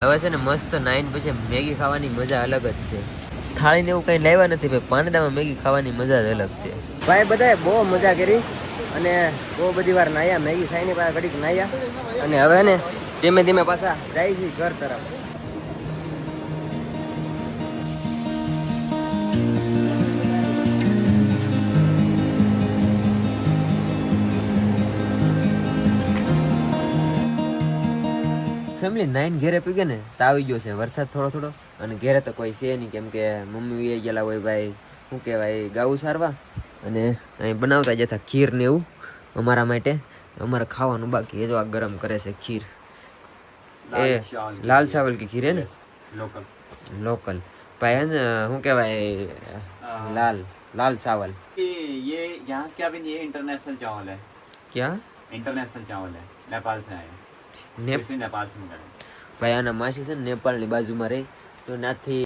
હવે છે ને મસ્ત નાઈન પછી મેગી ખાવાની મજા અલગ જ છે. થાળીને એવું કઈ લાવ્યા નથી ભાઈ, પાંદડામાં મેગી ખાવાની મજા જ અલગ છે. ભાઈ બધાએ બહુ મજા કરી અને બહુ બધી વાર નાયા, મેગી ખાઈને પાછા ઘડીક નાયા અને હવે ને ધીમે ધીમે પાછા જાય છે ઘર તરફ. ફેમિલી નાઈન ઘેરે પી ગયા ને તો આવી ગયો છે વરસાદ થોડો થોડો, અને ઘેરે તો કોઈ છે નહીં કેમ કે મમ્મી એ ગયેલા હોય ભાઈ શું કહેવાય ગાવું સારવા, અને અહીં બનાવતા જતા ખીર ને એવું અમારા માટે. અમારે ખાવાનું બાકી એ જો આ ગરમ કરે છે ખીર. એ લાલ ચાવલ की खीर है ना, लोकल भाई है ना શું કહેવાય લાલ लाल चावल. ये यहाँ से क्या भी नहीं है, इंटरनेशनल चावल है. क्या इंटरनेशनल चावल है, नेपाल से आए. नेपाल से मंगाए ભાઈ આના માસી છે ને નેપાળની બાજુમાં રહી તો ત્યાંથી